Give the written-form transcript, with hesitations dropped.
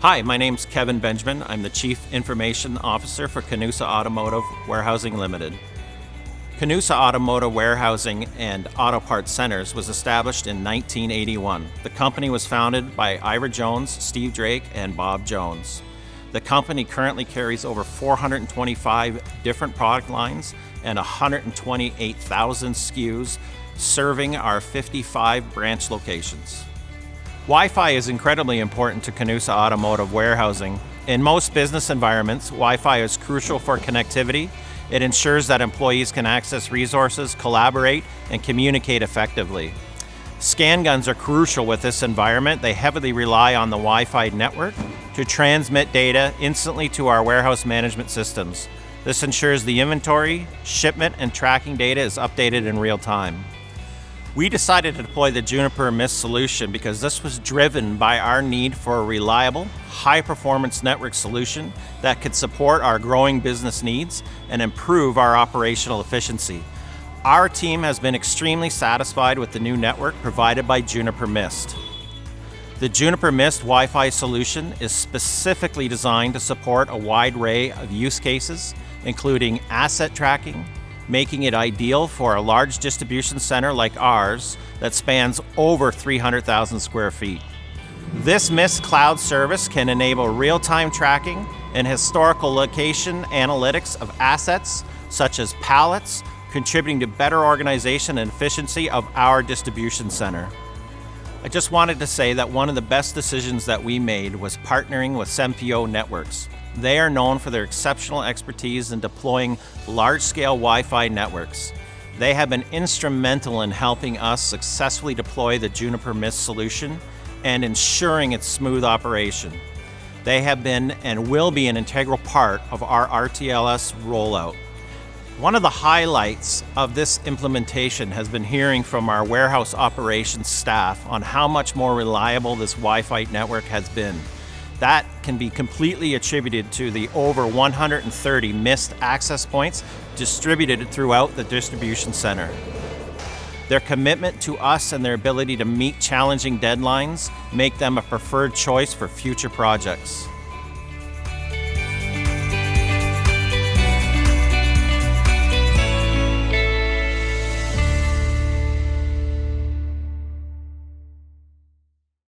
Hi, my name's Kevin Benjamin. I'm the Chief Information Officer for Canusa Automotive Warehousing Limited. Canusa Automotive Warehousing and Auto Parts Centers was established in 1981. The company was founded by Ira Jones, Steve Drake, and Bob Jones. The company currently carries over 425 different product lines and 128,000 SKUs, serving our 55 branch locations. Wi-Fi is incredibly important to Canusa Automotive Warehousing. In most business environments, Wi-Fi is crucial for connectivity. It ensures that employees can access resources, collaborate, and communicate effectively. Scan guns are crucial with this environment. They heavily rely on the Wi-Fi network to transmit data instantly to our warehouse management systems. This ensures the inventory, shipment, and tracking data is updated in real time. We decided to deploy the Juniper Mist solution because this was driven by our need for a reliable, high-performance network solution that could support our growing business needs and improve our operational efficiency. Our team has been extremely satisfied with the new network provided by Juniper Mist. The Juniper Mist Wi-Fi solution is specifically designed to support a wide array of use cases, including asset tracking, making it ideal for a large distribution center like ours that spans over 300,000 square feet. This Mist cloud service can enable real-time tracking and historical location analytics of assets such as pallets, contributing to better organization and efficiency of our distribution center. I just wanted to say that one of the best decisions that we made was partnering with SemFio Networks. They are known for their exceptional expertise in deploying large-scale Wi-Fi networks. They have been instrumental in helping us successfully deploy the Juniper Mist solution and ensuring its smooth operation. They have been and will be an integral part of our RTLS rollout. One of the highlights of this implementation has been hearing from our warehouse operations staff on how much more reliable this Wi-Fi network has been. That can be completely attributed to the over 130 Mist access points distributed throughout the distribution center. Their commitment to us and their ability to meet challenging deadlines make them a preferred choice for future projects.